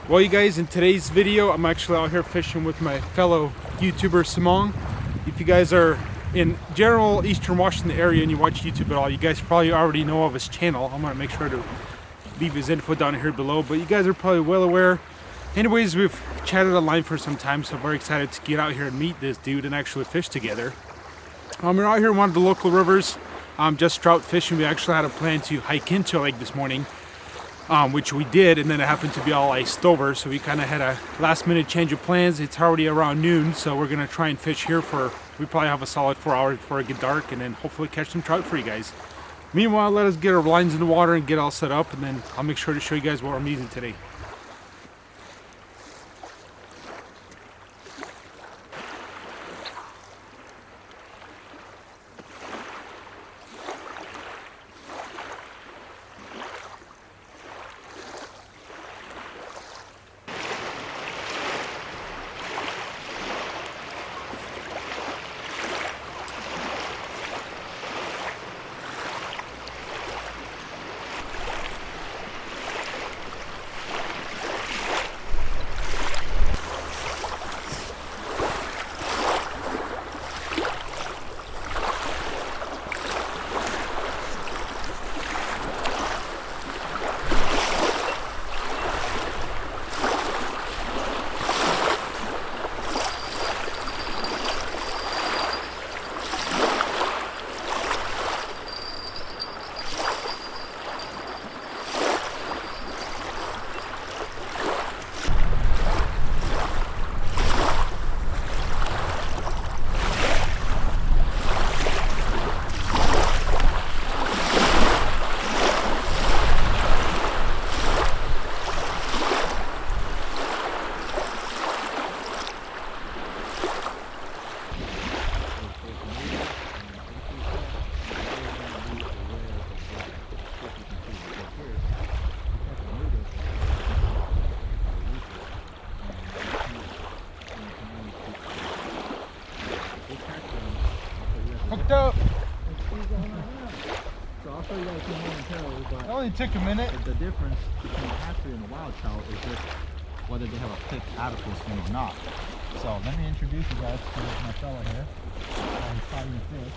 Well, you guys, in today's video, I'm actually out here fishing with my fellow YouTuber Samong. If you guys are in general Eastern Washington area and you watch YouTube at all, you guys probably already know of his channel. I'm gonna make sure to leave his info down here below, but you guys are probably well aware. Anyways, we've chatted online for some time, so I'm very excited to get out here and meet this dude and actually fish together. We're out here in one of the local rivers, just trout fishing. We actually had a plan to hike into a lake this morning, which we did, and then it happened to be all iced over, so we kind of had a last minute change of plans. It's already around noon, so we're gonna try and fish here for, we probably have a solid 4 hours before it gets dark, and then hopefully catch some trout for you guys. Meanwhile, let us get our lines in the water and get all set up, and then I'll make sure to show you guys what we're using today. Hooked up. So I'll show you guys momentarily, but It only took a minute. the difference between a hatchery and a wild trout is just whether they have a thick adipose fin or not. So let me introduce you guys to my fellow here. He's fighting the fish.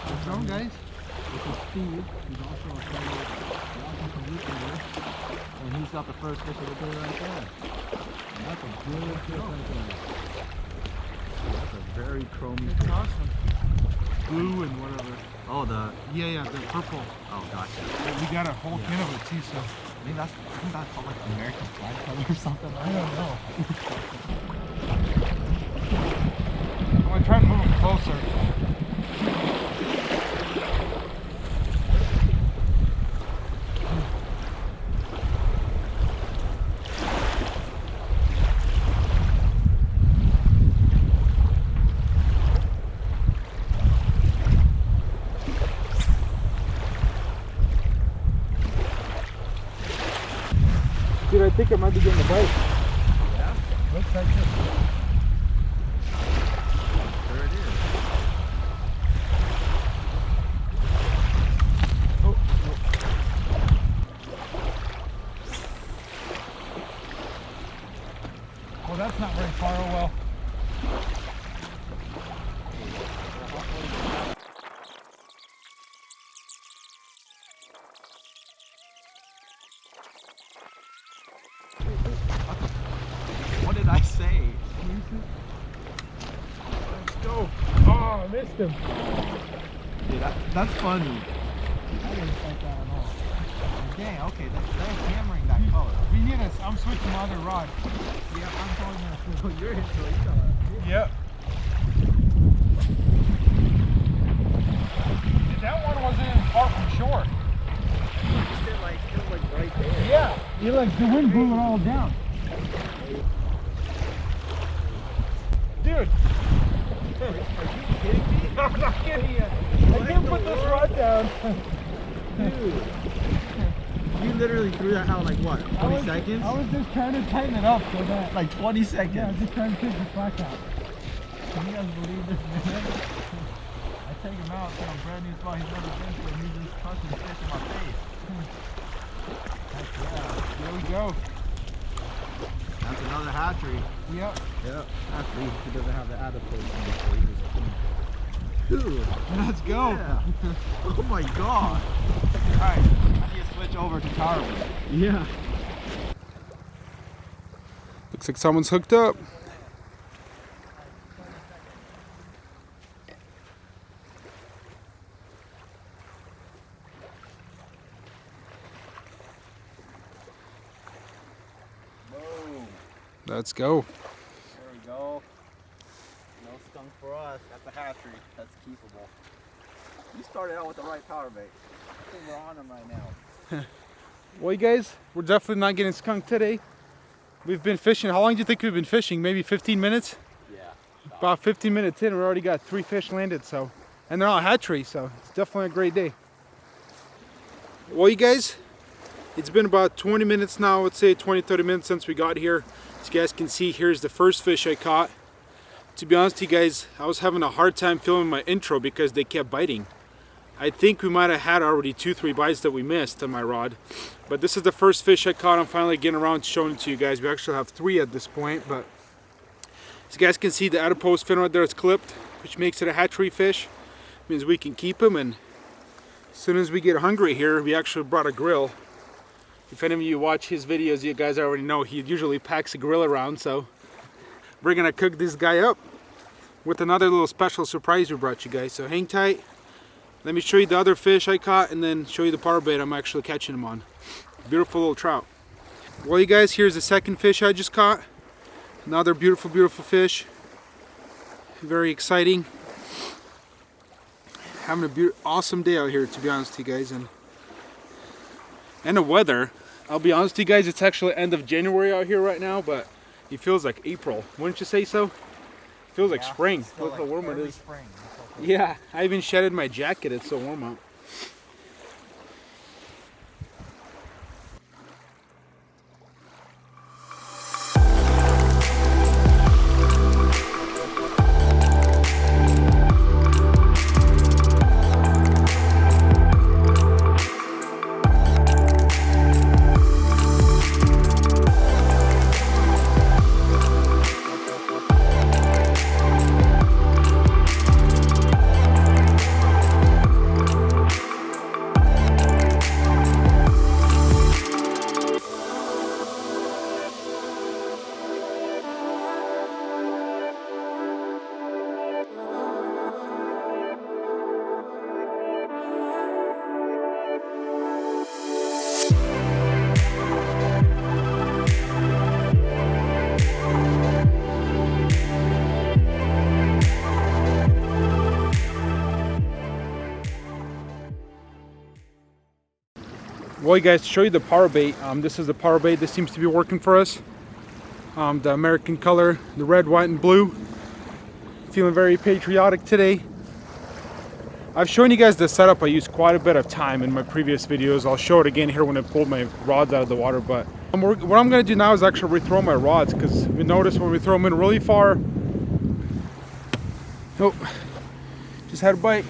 What's wrong, guys? This is Steve. He's also a fellow Washington YouTuber, and he's got the first fish of the day right there. And that's a good fish right there. That's a very chromy fish. Awesome. Blue and whatever. Oh, the purple. oh, gotcha. We got a whole can of it too, so. Maybe that's, isn't that called like American flag color or something? I don't know. I'm gonna try and move him closer. Dude, I think I might be getting a bite. Yeah? Looks like it. There it is. Oh, well, that's not very far. Oh well. What did I say? Let's go. Oh, I missed him. Dude, that's funny. I didn't like that at all. Dang, okay, they're hammering that color. We need a. I'm switching my other rod. Yeah, I'm calling that. So you're into it. Yep. Dude, that one wasn't even far from shore. It's like right there. Yeah. You like the wind blew it all down. Dude. Are you kidding me? I'm not kidding you. I can't put this rod down. Dude. You literally threw that out like what? 20 seconds? I was just trying to tighten it up so that. Like 20 seconds. Yeah, I was just trying to take the slack out. Can you guys believe this, man? I take him out to a brand new spot he's never been to, and he's just crushing fish in my face. Heck yeah. Here we go. That's another hatchery. Yep. Yep. Actually, he doesn't have the adipose. Dude, Let's go. yeah. Oh my god. Alright, I need to switch over to carbon. Yeah. Looks like someone's hooked up. Boom. Let's go. There we go. No skunk for us. That's a hatchery. That's keepable. You started out with the right power bait. I think we're on them right now. Well, you guys, we're definitely not getting skunked today. We've been fishing. How long do you think we've been fishing? Maybe 15 minutes? Yeah. About 15 minutes in, we already got 3 fish landed, so. And they're all hatchery, so it's definitely a great day. Well, you guys, it's been about 20 minutes now, let's say 20, 30 minutes since we got here. As you guys can see, here's the first fish I caught. To be honest with you guys, I was having a hard time filming my intro because they kept biting. I think we might have had already 2-3 bites that we missed on my rod. But this is the first fish I caught. I'm finally getting around to showing it to you guys. We actually have 3 at this point, but as you guys can see, the adipose fin right there is clipped, which makes it a hatchery fish. Means we can keep them, and as soon as we get hungry here, we actually brought a grill. If any of you watch his videos, you guys already know he usually packs a grill around, so we're gonna cook this guy up with another little special surprise we brought you guys. So hang tight. Let me show you the other fish I caught and then show you the power bait I'm actually catching them on. Beautiful little trout. Well, you guys, here's the second fish I just caught. Another beautiful, beautiful fish. Very exciting. Having a awesome day out here, to be honest with you guys. And the weather, I'll be honest with you guys, it's actually end of January out here right now, but it feels like April. Wouldn't you say so? It feels like spring. Look how warm it is. Spring. Yeah, I even shedded my jacket, it's so warm out. Well, you guys, to show you the power bait, this is the power bait. This seems to be working for us. The American color, the red, white, and blue. Feeling very patriotic today. I've shown you guys the setup. I used quite a bit of time in my previous videos. I'll show it again here when I pulled my rods out of the water. But what I'm going to do now is actually rethrow my rods, because we notice when we throw them in really far. Oh, just had a bite.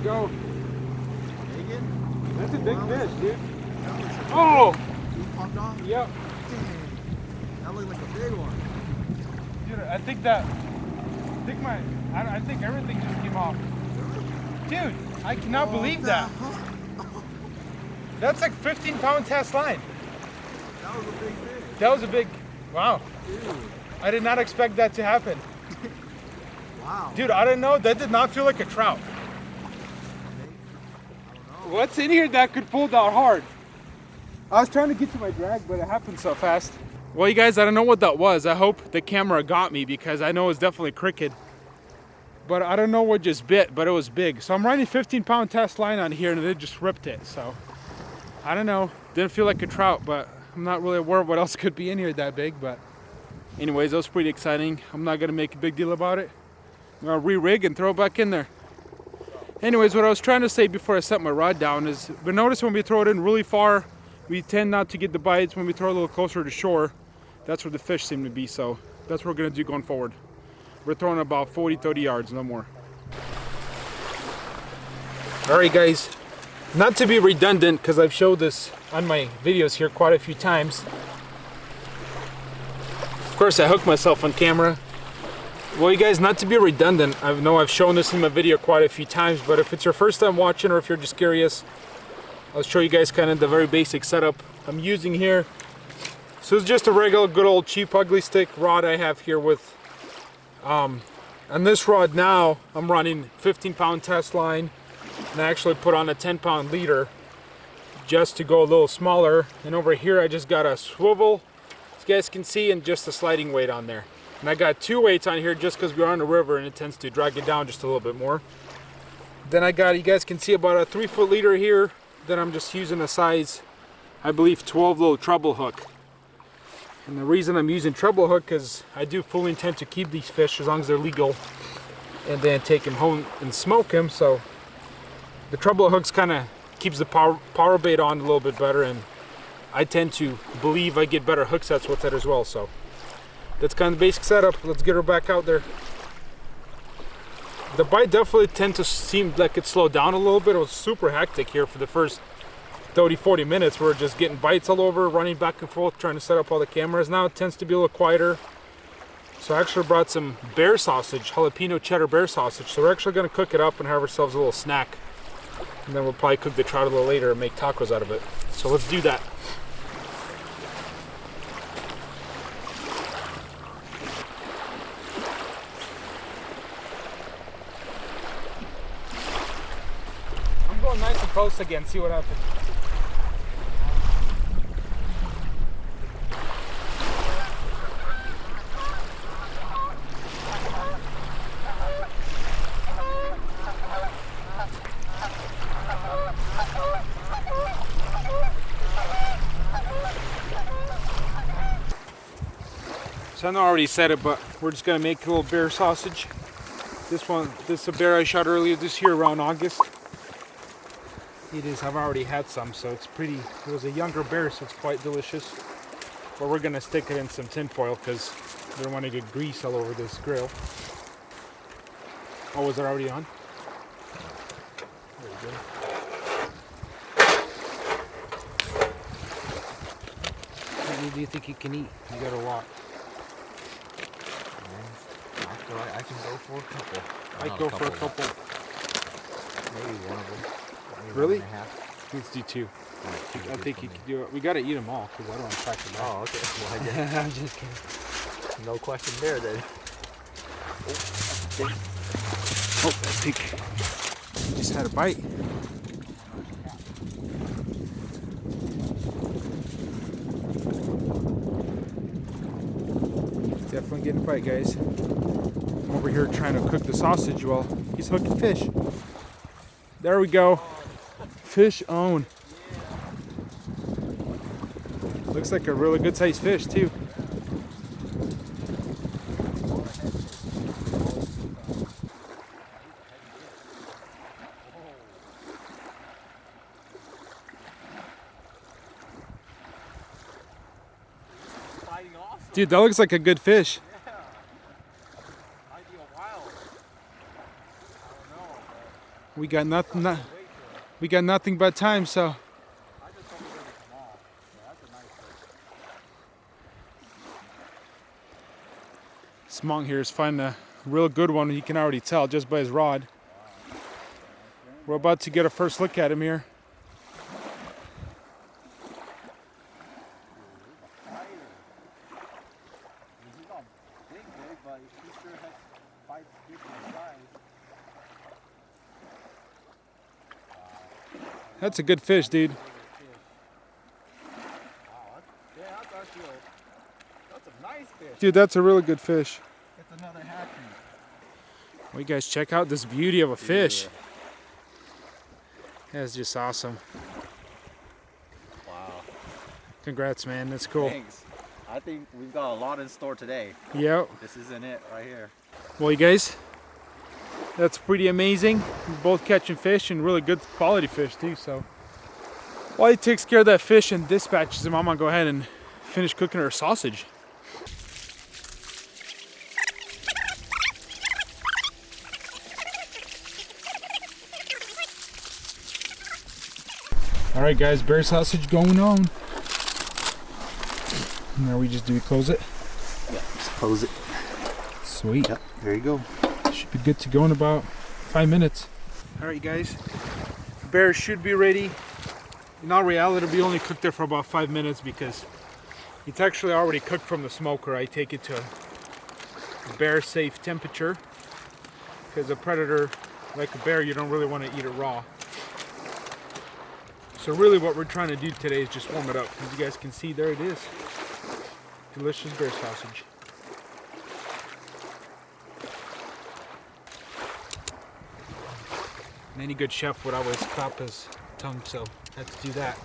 Go. Bacon? That's a big fish, dude. Oh! Oh! He popped off? Yep. Dang. That looked like a big one. Dude, I think everything just came off. Dude, I cannot believe that. That's like 15-pound test line. That was a big fish. That was a big, wow. Dude. I did not expect that to happen. Wow. Dude, I don't know, that did not feel like a trout. What's in here that could pull that hard? I was trying to get to my drag, but it happened so fast. Well, you guys, I don't know what that was. I hope the camera got me, because I know it's definitely cricket. But I don't know what just bit, but it was big. So I'm running 15-pound test line on here, and it just ripped it. So I don't know. Didn't feel like a trout, but I'm not really aware of what else could be in here that big. But anyways, that was pretty exciting. I'm not gonna make a big deal about it. I'm gonna re-rig and throw it back in there. Anyways, what I was trying to say before I set my rod down is, but notice when we throw it in really far, we tend not to get the bites when we throw a little closer to shore. That's where the fish seem to be, so that's what we're gonna do going forward. We're throwing about 40, 30 yards, no more. All right, guys, not to be redundant, because I've showed this on my videos here quite a few times. Of course, I hooked myself on camera. Well, you guys, not to be redundant, I know I've shown this in my video quite a few times, but if it's your first time watching or if you're just curious, I'll show you guys kind of the very basic setup I'm using here. So it's just a regular good old cheap ugly stick rod I have here with, on this rod now, I'm running 15-pound test line, and I actually put on a 10-pound leader just to go a little smaller. And over here I just got a swivel, as you guys can see, and just a sliding weight on there. And I got 2 weights on here just because we're on the river and it tends to drag it down just a little bit more. Then I got, you guys can see, about a 3-foot leader here. Then I'm just using a size, I believe, 12 little treble hook. And the reason I'm using treble hook is I do fully intend to keep these fish as long as they're legal, and then take them home and smoke them. So the treble hooks kind of keeps the power bait on a little bit better, and I tend to believe I get better hook sets with it as well. So that's kind of the basic setup. Let's get her back out there. The bite definitely tend to seem like it slowed down a little bit. It was super hectic here for the first 30-40 minutes. We're just getting bites all over, running back and forth, trying to set up all the cameras. Now it tends to be a little quieter. So I actually brought some bear sausage, jalapeno cheddar bear sausage. So we're actually going to cook it up and have ourselves a little snack. And then we'll probably cook the trout a little later and make tacos out of it. So let's do that. I'm going nice and close again, see what happens. So I know I already said it, but we're just gonna make a little bear sausage. This is a bear I shot earlier this year around August. It is, I've already had some, so it's pretty, it was a younger bear, so it's quite delicious. But we're gonna stick it in some tin foil because we don't want to get grease all over this grill. Oh, was it already on? There we go. How many do you think you can eat? You got a lot. I can go for a couple. I'd go for a couple. Maybe one of them. Maybe Really? 1.5. Let's do 2. Right, I think you can do it. We gotta eat them all because I don't want to pack them out. Oh, okay. Well, I guess I'm just kidding. no question there then. Oh, that pig just had a bite. Definitely getting a bite, guys. I'm over here trying to cook the sausage while he's hooking fish. There we go. Fish on. Looks like a really good sized fish too. Dude, that looks like a good fish. Yeah. Might be a while. I don't know. We got nothing. We got nothing but time, so. I just hope it doesn't come off. Yeah, that's a nice fish. Samong here is finding a real good one. You can already tell just by his rod. We're about to get a first look at him here. He's not big, but he sure has bites big in size. That's a good fish, dude. Wow, that's actually that's a nice fish. Dude, that's a really good fish. It's another hatchery. Well, you guys check out this beauty of a fish. That's just awesome. Wow. Congrats, man. That's cool. Thanks. I think we've got a lot in store today. Yep. This isn't it right here. Well, you guys, that's pretty amazing. We're both catching fish and really good quality fish too. So While he takes care of that fish and dispatches him, I'm gonna go ahead and finish cooking our sausage. All right, guys, bear sausage going on. Now we close it? Yeah, just close it. Sweet. Yep, there you go. Should be good to go in about 5 minutes. All right, guys, bear should be ready. In all reality, it'll be only cooked there for about 5 minutes because it's actually already cooked from the smoker. I take it to a bear safe temperature because a predator like a bear, you don't really want to eat it raw. So really what we're trying to do today is just warm it up. As you guys can see, there it is. Delicious bear sausage. And any good chef would always clap his tongue, so let's do that.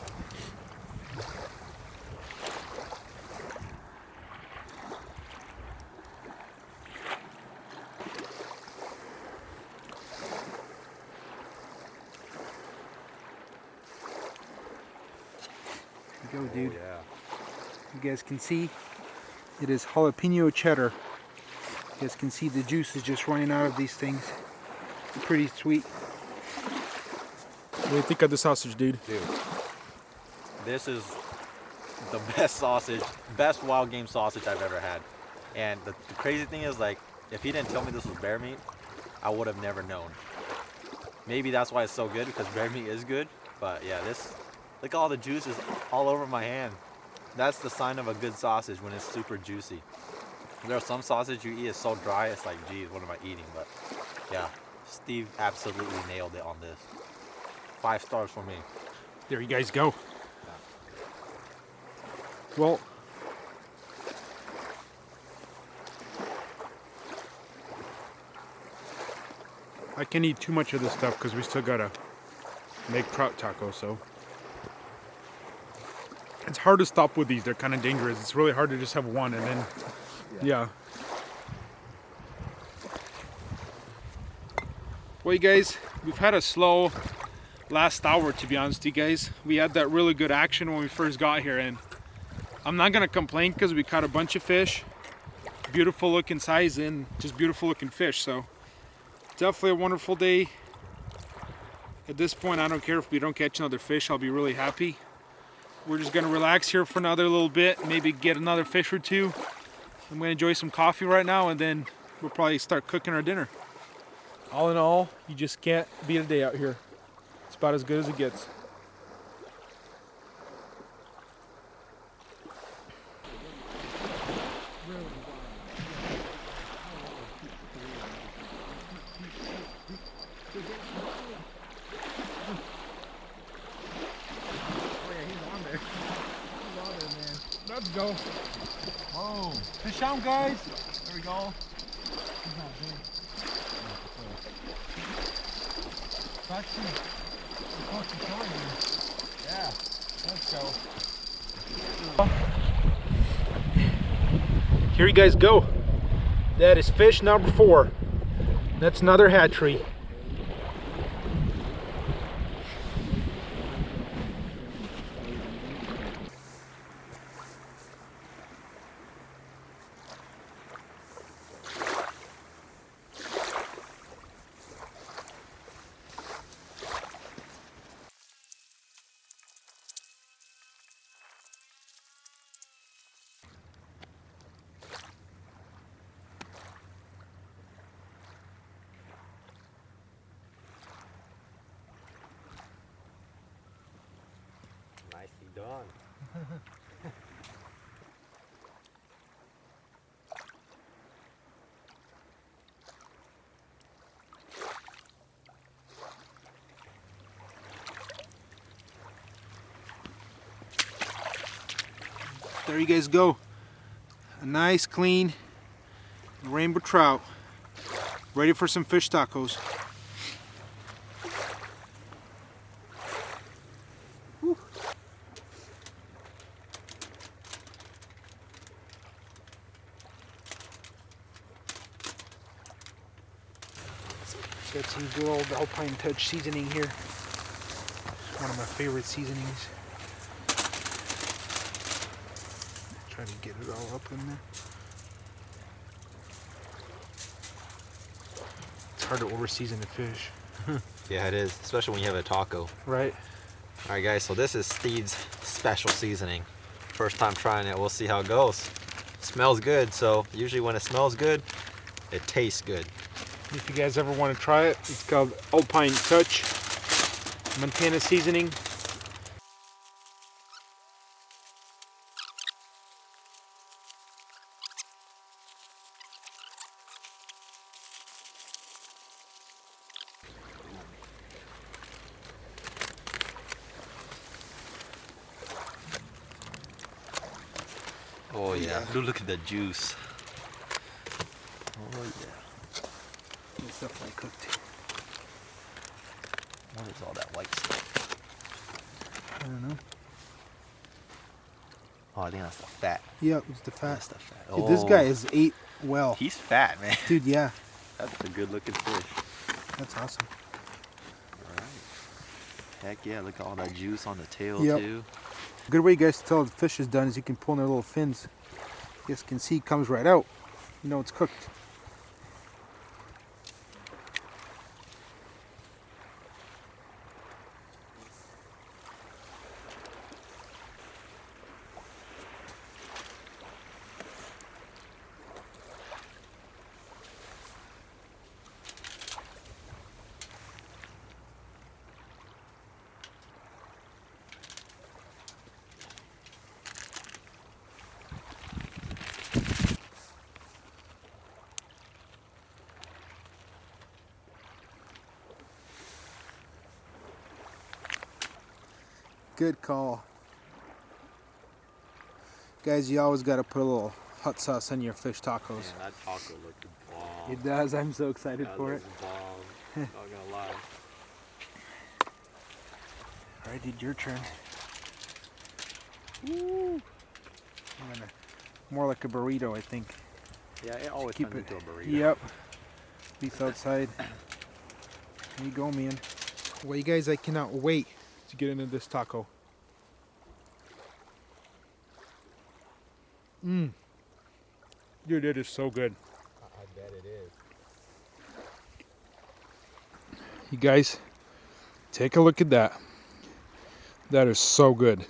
Here we go, dude. Oh, yeah. You guys can see it is jalapeno cheddar. You guys can see the juice is just running out of these things. It's pretty sweet. What do you think of the sausage, dude? Dude, this is the best sausage, best wild game sausage I've ever had. And the crazy thing is, like, if he didn't tell me this was bear meat, I would have never known. Maybe that's why it's so good, because bear meat is good. But yeah, this, look at all the juices all over my hand. That's the sign of a good sausage, when it's super juicy. There are some sausage you eat is so dry, it's like, geez, what am I eating? But yeah, Steve absolutely nailed it on this. 5 stars for me. There you guys go. Well, I can't eat too much of this stuff because we still gotta make trout tacos, so it's hard to stop with these. They're kind of dangerous. It's really hard to just have one and then yeah. Well, you guys, we've had a slow last hour, to be honest with you guys. We had that really good action when we first got here, and I'm not gonna complain because we caught a bunch of fish, beautiful looking size and just beautiful looking fish. So definitely a wonderful day. At this point, I don't care if we don't catch another fish. I'll be really happy. We're just gonna relax here for another little bit, maybe get another fish or two. I'm gonna enjoy some coffee right now, and then we'll probably start cooking our dinner. All in all, you just can't beat a day out here. It's about as good as it gets. Let's go. Oh, fish on, guys. There we go. He's not big. It's actually close to showing you. Yeah, let's go. Here you guys go. That is fish number 4. That's another hatchery. Nicely done. There you guys go. A nice, clean rainbow trout. Ready for some fish tacos. Whew. Got some good old Alpine Touch seasoning here. One of my favorite seasonings. Try to get it all up in there. It's hard to over-season a fish. Yeah, it is, especially when you have a taco. Right. All right, guys, so this is Steve's special seasoning. First time trying it, we'll see how it goes. Smells good, so usually when it smells good, it tastes good. If you guys ever want to try it, it's called Alpine Touch Montana seasoning. Oh yeah, look at the juice. Oh yeah. It's definitely cooked. What is all that white stuff? I don't know. Oh, I think that's the fat. Yeah, it's the fat. That's the fat. Dude, this guy is ate well. He's fat, man. Dude, yeah. That's a good looking fish. That's awesome. All right. Heck yeah, look at all that juice on the tail too. Good way, guys, to tell the fish is done is you can pull in their little fins. You guys can see it comes right out. You know it's cooked. Good call. Guys, you always got to put a little hot sauce on your fish tacos. Man, that taco looked bomb. It does. I'm so excited for it. Bomb. Not gonna lie. All right, dude, your turn. Woo. More like a burrito, I think. Yeah, it always Keep turns it. into a burrito. Yep. Beef outside. There you go, man. Well, you guys, I cannot wait to get into this taco. Dude, it is so good. I bet it is. You guys, take a look at that. That is so good.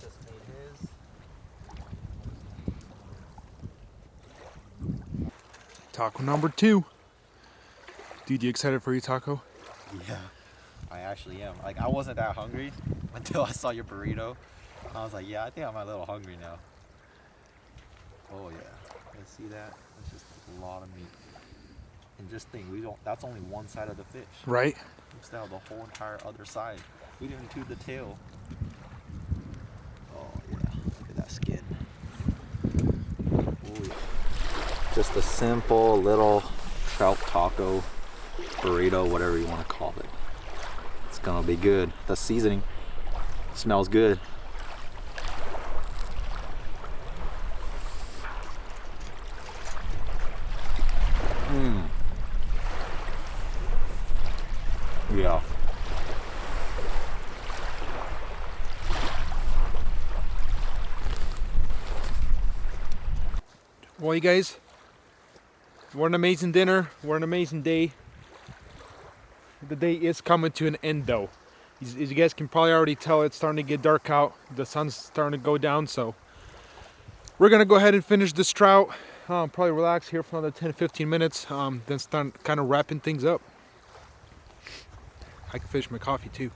Just made his. Taco number 2. Dude, you excited for your taco? Yeah, I actually am. Like, I wasn't that hungry until I saw your burrito. I was like, yeah, I think I'm a little hungry now. Oh yeah, you see that? That's just a lot of meat. And just think, that's only one side of the fish. Right? We still have the whole entire other side. We didn't include the tail. Oh yeah, look at that skin. Oh yeah. Just a simple little trout taco, burrito, whatever you want to call it. It's gonna be good. The seasoning smells good. Yeah. Well, you guys, what an amazing dinner. What an amazing day. The day is coming to an end, though. As you guys can probably already tell, it's starting to get dark out. The sun's starting to go down, so we're going to go ahead and finish this trout. Probably relax here for another 10-15 minutes, then start kind of wrapping things up. I can finish my coffee too.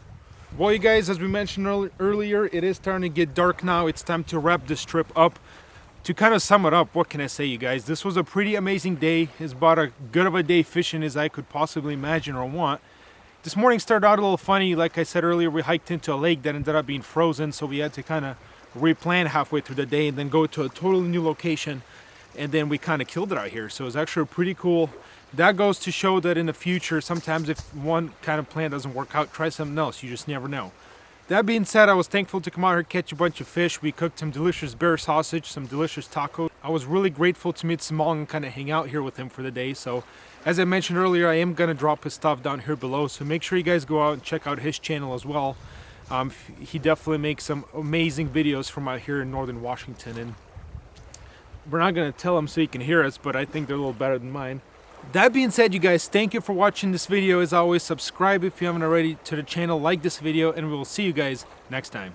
Well, you guys, as we mentioned earlier, it is starting to get dark now. It's time to wrap this trip up. To kind of sum it up, what can I say, you guys? This was a pretty amazing day. It's about as good of a day fishing as I could possibly imagine or want. This morning started out a little funny. Like I said earlier, we hiked into a lake that ended up being frozen, so we had to kind of replan halfway through the day and then go to a totally new location, and then we kind of killed it out here. So it was actually pretty cool. That goes to show that in the future, sometimes if one kind of plan doesn't work out, try something else. You just never know. That being said, I was thankful to come out here catch a bunch of fish. We cooked some delicious bear sausage, some delicious tacos. I was really grateful to meet Samong and kind of hang out here with him for the day. So as I mentioned earlier, I am going to drop his stuff down here below. So make sure you guys go out and check out his channel as well. He definitely makes some amazing videos from out here in northern Washington. And we're not going to tell him so he can hear us, but I think they're a little better than mine. That being said, you guys, thank you for watching this video. As always, subscribe if you haven't already to the channel, like this video, and we will see you guys next time.